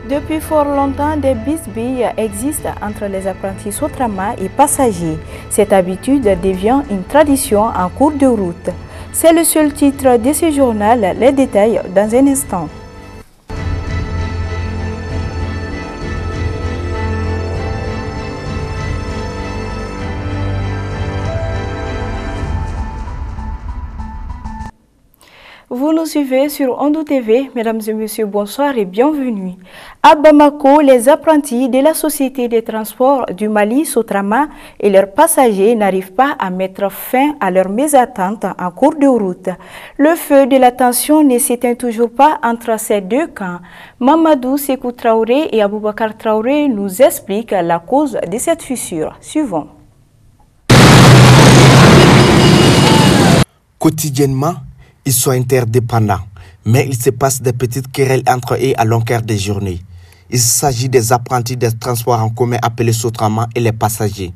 Depuis fort longtemps, des bisbilles existent entre les apprentis Sotrama et passagers. Cette habitude devient une tradition en cours de route. C'est le seul titre de ce journal, les détails dans un instant. Vous nous suivez sur Ondou TV. Mesdames et messieurs, bonsoir et bienvenue. À Bamako, les apprentis de la Société des transports du Mali, Sotrama, et leurs passagers n'arrivent pas à mettre fin à leur mésattente en cours de route. Le feu de la tension ne s'éteint toujours pas entre ces deux camps. Mamadou Sékou Traoré et Aboubakar Traoré nous expliquent la cause de cette fissure. Suivons. Quotidiennement, ils sont interdépendants, mais il se passe des petites querelles entre eux à longueur de journée. Il s'agit des apprentis des transports en commun appelés Sotrama et les passagers.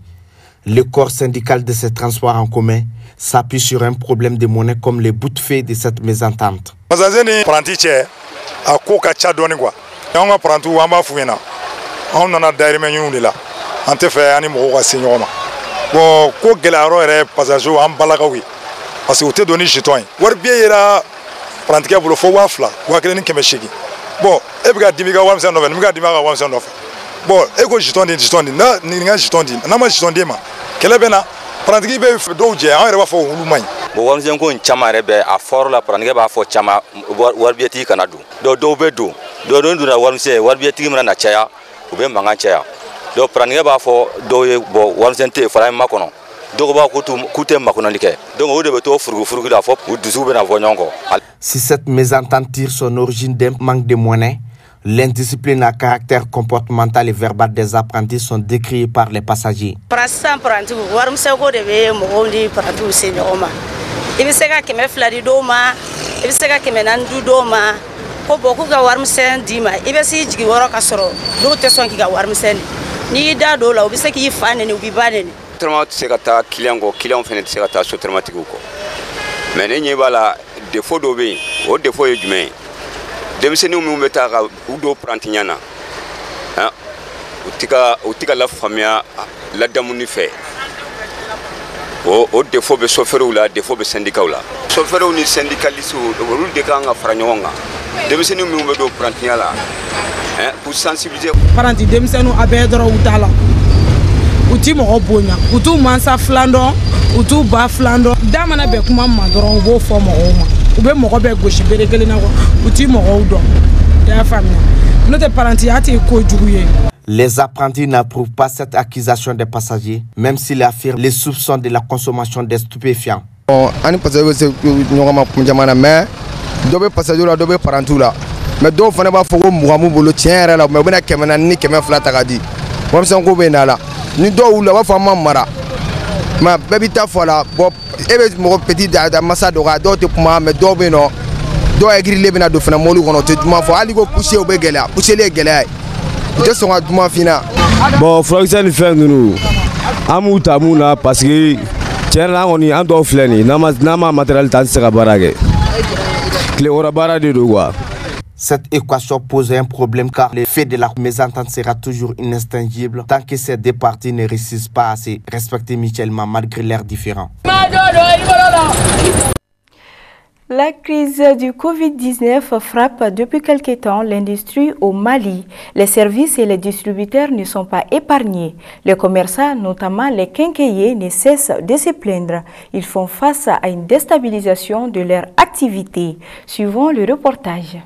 Le corps syndical de ces transports en commun s'appuie sur un problème de monnaie comme le bout de fait de cette mésentente. Parce que vous avez donné jeton. Warbier era pratiquer pour le faux wafla, wakelen ni kemeshiki. Bon, e biga dimiga wamsa nova, miga dimaga wamsa nova. Bon, e ko jeton na ninga jeton din. Na ma jeton din ma. Kele bena pratiquer be do je, an rewa fo ulumai. Bo wamsa ko chama rebe a for la pratiquer ba fo chama warbier ti kanadu. Do be do na wamsa warbier ti mna na chaya, ube manga chaya. Do pratiquer ba fo do bo wamsa te fala makono. Si cette mésentente tire son origine d'un manque de monnaie, l'indiscipline à caractère comportemental et verbal des apprentis sont décriés par les passagers. Client fait des automatique mais n'y va la défaut d'obé au défaut est humain de nous nous mettre ou do prantignana hein utika la famille la damuni fait au défaut de chauffeur ou la défaut de syndicat ou la chauffeur ou ni syndicaliste ou rôle de kanga franyonga de nous nous mettre prantignala hein pour sensibiliser paranti de nous abedro ou tala uti mo bonya utu mansa flando utu ba flando damana be kuma mandoro bo fo mo oma ube mo be goshi berekele na uti mo do ya famille notre parenti ati ko juguye. Les apprentis n'approuvent pas cette accusation des passagers, même s'ils affirment les soupçons de la consommation des stupéfiants. Ani passager se nyoma kumjamana mais dobe passager la dobe parentou la mais do fana ba fo mo bolo tiere la mais bena kemena ni kemena flata kadi wam san ko be na la ni do wula wa fama mara ma baby ta fola bo ebe mo petit da massa do ga do te kuma me do be no do egri le bena do fana molu kono te duma fo ali go pousser o be gela pousser le gela je sont duma fina bon frère ni fait nous amuta muna parce que tiens on y en do fleni na ma matériel tan sera barage clé ora barade do quoi. Cette équation pose un problème car le fait de la mésentente sera toujours inextinguible tant que ces deux parties ne réussissent pas à se respecter mutuellement malgré leurs différends. La crise du Covid-19 frappe depuis quelque temps l'industrie au Mali. Les services et les distributeurs ne sont pas épargnés. Les commerçants, notamment les quincailliers, ne cessent de se plaindre. Ils font face à une déstabilisation de leur activité. Suivons le reportage.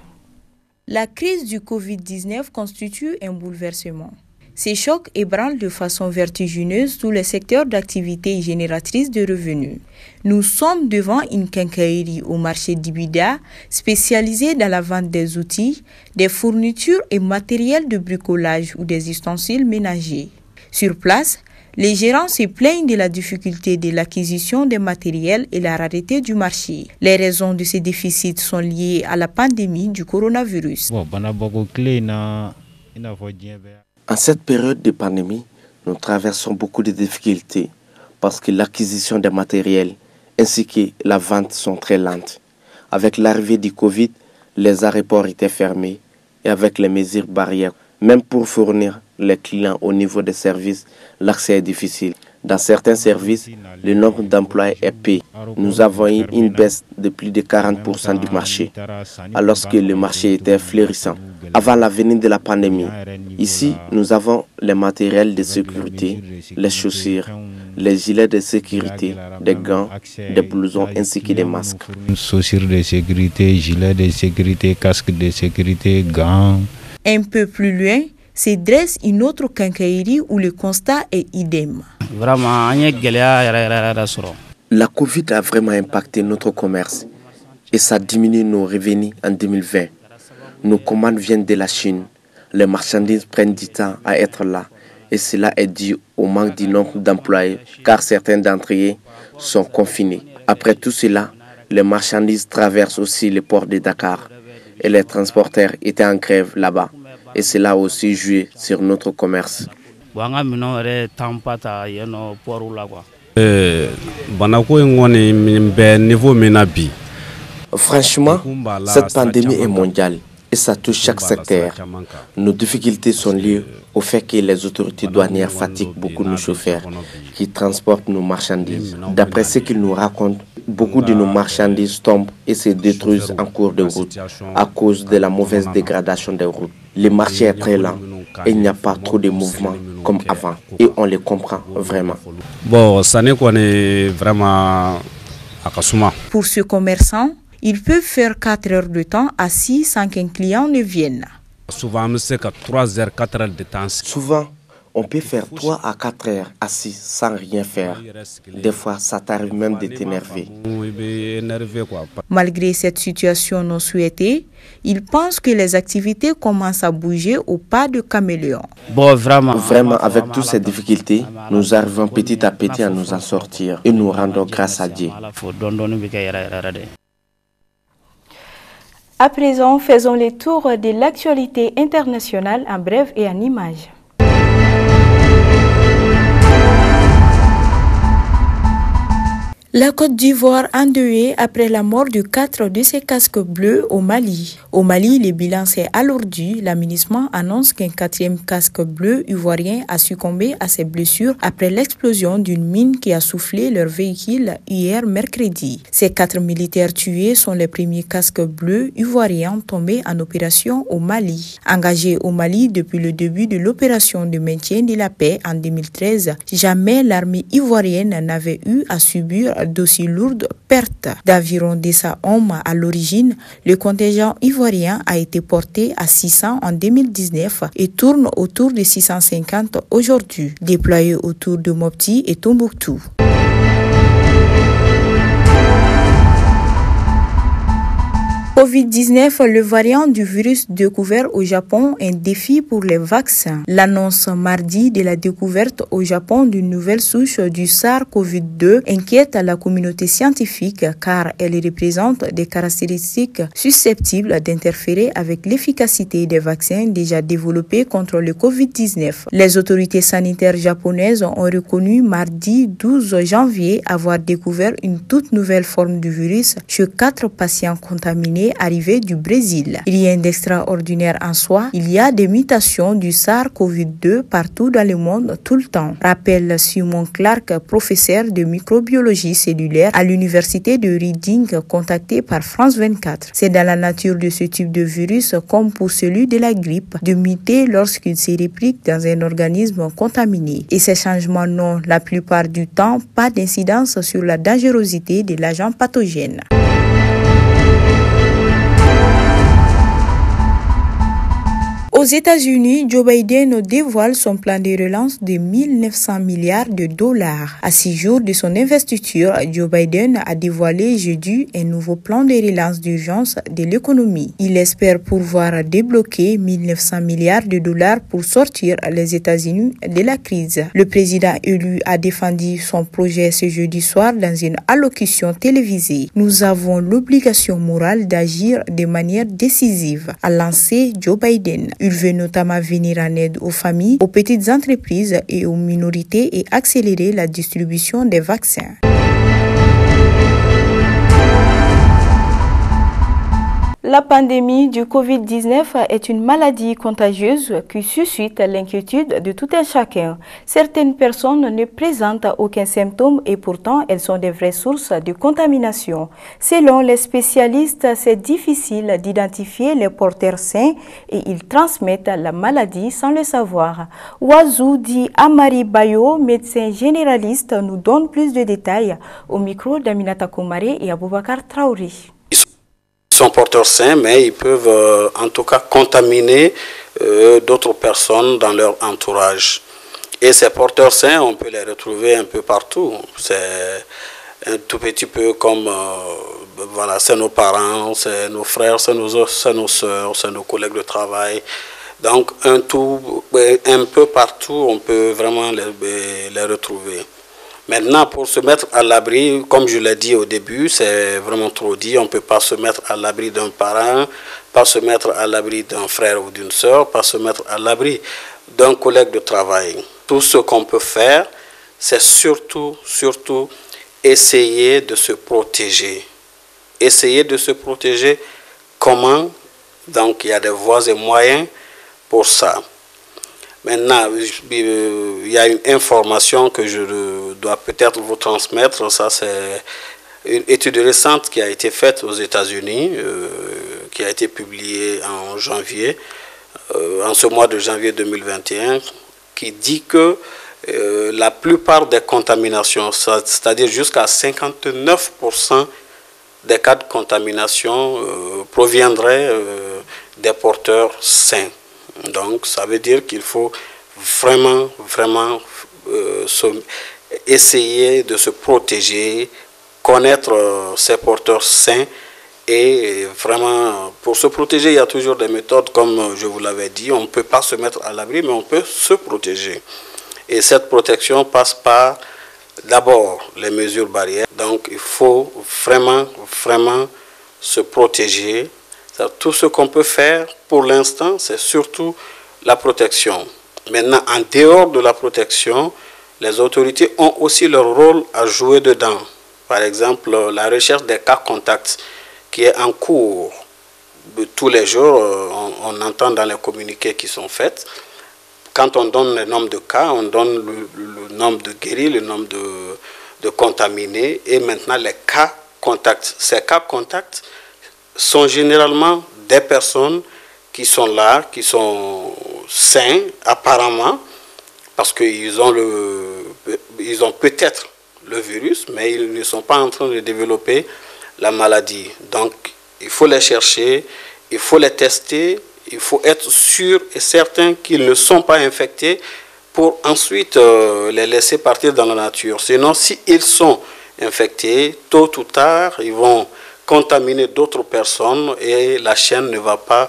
La crise du Covid-19 constitue un bouleversement. Ces chocs ébranlent de façon vertigineuse tous les secteurs d'activité génératrices de revenus. Nous sommes devant une quincaillerie au marché d'Ibida, spécialisée dans la vente des outils, des fournitures et matériels de bricolage ou des ustensiles ménagers. Sur place, les gérants se plaignent de la difficulté de l'acquisition des matériels et la rareté du marché. Les raisons de ces déficits sont liées à la pandémie du coronavirus. En cette période de pandémie, nous traversons beaucoup de difficultés parce que l'acquisition des matériels ainsi que la vente sont très lentes. Avec l'arrivée du Covid, les aéroports étaient fermés et avec les mesures barrières. Même pour fournir les clients au niveau des services, l'accès est difficile. Dans certains services, le nombre d'employés est peu. Nous avons eu une baisse de plus de 40% du marché, alors que le marché était florissant. Avant la venue de la pandémie, ici, nous avons les matériels de sécurité, les chaussures, les gilets de sécurité, des gants, des blousons ainsi que des masques. Chaussures de sécurité, gilets de sécurité, casques de sécurité, gants. Un peu plus loin, se dresse une autre quincaillerie où le constat est idem. La Covid a vraiment impacté notre commerce et ça diminue nos revenus en 2020. Nos commandes viennent de la Chine. Les marchandises prennent du temps à être là et cela est dû au manque du nombre d'employés car certains d'entre eux sont confinés. Après tout cela, les marchandises traversent aussi le port de Dakar et les transporteurs étaient en grève là-bas. Et cela a aussi joué sur notre commerce. Franchement, cette pandémie est mondiale et ça touche chaque secteur. Nos difficultés sont liées au fait que les autorités douanières fatiguent beaucoup nos chauffeurs qui transportent nos marchandises. D'après ce qu'ils nous racontent, beaucoup de nos marchandises tombent et se détruisent en cours de route à cause de la mauvaise dégradation des routes. Le marché est très lent et il n'y a pas trop de mouvements comme avant et on les comprend vraiment. Pour ce commerçant, il peut faire 4 heures de temps assis sans qu'un client ne vienne. Souvent, on peut faire 3 à 4 heures assis sans rien faire. Des fois, ça t'arrive même de t'énerver. Malgré cette situation non souhaitée, il pense que les activités commencent à bouger au pas de caméléon. Vraiment, avec toutes ces difficultés, nous arrivons petit à petit à nous en sortir et nous rendons grâce à Dieu. À présent, faisons le tour de l'actualité internationale en bref et en images. La Côte d'Ivoire endeuillée après la mort de 4 de ses casques bleus au Mali. Au Mali, le bilan s'est alourdi. L'aménagement annonce qu'un 4e casque bleu ivoirien a succombé à ses blessures après l'explosion d'une mine qui a soufflé leur véhicule hier mercredi. Ces 4 militaires tués sont les premiers casques bleus ivoiriens tombés en opération au Mali. Engagés au Mali depuis le début de l'opération de maintien de la paix en 2013, jamais l'armée ivoirienne n'avait eu à subir d'aussi lourdes pertes. D'environ 200 hommes à l'origine, le contingent ivoirien a été porté à 600 en 2019 et tourne autour de 650 aujourd'hui, déployés autour de Mopti et Tombouctou. Covid-19, le variant du virus découvert au Japon, un défi pour les vaccins. L'annonce mardi de la découverte au Japon d'une nouvelle souche du SARS-CoV-2 inquiète la communauté scientifique car elle représente des caractéristiques susceptibles d'interférer avec l'efficacité des vaccins déjà développés contre le Covid-19. Les autorités sanitaires japonaises ont reconnu mardi 12 janvier avoir découvert une toute nouvelle forme du virus chez 4 patients contaminés arrivés du Brésil. Rien d'extraordinaire en soi, il y a des mutations du SARS-CoV-2 partout dans le monde tout le temps. Rappelle Simon Clark, professeur de microbiologie cellulaire à l'université de Reading, contacté par France 24. C'est dans la nature de ce type de virus, comme pour celui de la grippe, de muter lorsqu'il se réplique dans un organisme contaminé. Et ces changements n'ont la plupart du temps pas d'incidence sur la dangerosité de l'agent pathogène. Aux États-Unis, Joe Biden dévoile son plan de relance de 1 900 milliards de dollars. À 6 jours de son investiture, Joe Biden a dévoilé jeudi un nouveau plan de relance d'urgence de l'économie. Il espère pouvoir débloquer 1 900 milliards de dollars pour sortir les États-Unis de la crise. Le président élu a défendu son projet ce jeudi soir dans une allocution télévisée. Nous avons l'obligation morale d'agir de manière décisive, a lancé Joe Biden. Il veut notamment venir en aide aux familles, aux petites entreprises et aux minorités et accélérer la distribution des vaccins. La pandémie du Covid-19 est une maladie contagieuse qui suscite l'inquiétude de tout un chacun. Certaines personnes ne présentent aucun symptôme et pourtant elles sont des vraies sources de contamination. Selon les spécialistes, c'est difficile d'identifier les porteurs sains et ils transmettent la maladie sans le savoir. Oazou dit Amari Bayo, médecin généraliste, nous donne plus de détails au micro d'Aminata Koumare et Aboubakar Traouri. Ils sont porteurs sains, mais ils peuvent en tout cas contaminer d'autres personnes dans leur entourage. Et ces porteurs sains, on peut les retrouver un peu partout. C'est un tout petit peu comme, voilà, c'est nos parents, c'est nos frères, c'est nos soeurs, c'est nos collègues de travail. Donc un peu partout, on peut vraiment les retrouver. Maintenant, pour se mettre à l'abri, comme je l'ai dit au début, c'est vraiment trop dit. On ne peut pas se mettre à l'abri d'un parent, pas se mettre à l'abri d'un frère ou d'une soeur, pas se mettre à l'abri d'un collègue de travail. Tout ce qu'on peut faire, c'est surtout essayer de se protéger. Essayer de se protéger, comment? Donc, il y a des voies et moyens pour ça. Maintenant, il y a une information que je dois peut-être vous transmettre. Ça, c'est une étude récente qui a été faite aux États-Unis, qui a été publiée en janvier, en ce mois de janvier 2021, qui dit que la plupart des contaminations, c'est-à-dire jusqu'à 59% des cas de contamination proviendraient des porteurs sains. Donc, ça veut dire qu'il faut vraiment essayer de se protéger, connaître ces porteurs sains et vraiment, pour se protéger, il y a toujours des méthodes, comme je vous l'avais dit. On ne peut pas se mettre à l'abri, mais on peut se protéger. Et cette protection passe par, d'abord, les mesures barrières. Donc, il faut vraiment se protéger. Tout ce qu'on peut faire pour l'instant, c'est surtout la protection. Maintenant, en dehors de la protection, les autorités ont aussi leur rôle à jouer dedans. Par exemple, la recherche des cas contacts qui est en cours. Tous les jours, on entend dans les communiqués qui sont faits. Quand on donne le nombre de cas, on donne le nombre de guéris, le nombre de contaminés et maintenant les cas contacts. Ces cas contacts sont généralement des personnes qui sont là, qui sont sains apparemment, parce qu'ils ont peut-être le virus, mais ils ne sont pas en train de développer la maladie. Donc il faut les chercher, il faut les tester, il faut être sûr et certain qu'ils ne sont pas infectés pour ensuite les laisser partir dans la nature. Sinon, s'ils sont infectés, tôt ou tard, ils vont contaminer d'autres personnes et la chaîne ne va pas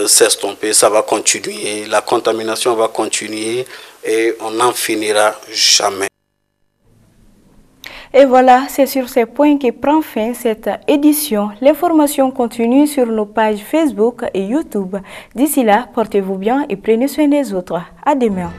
s'estomper, ça va continuer, la contamination va continuer et on n'en finira jamais. Et voilà, c'est sur ces points que prend fin cette édition. L'information continue sur nos pages Facebook et YouTube. D'ici là, portez-vous bien et prenez soin des autres. À demain.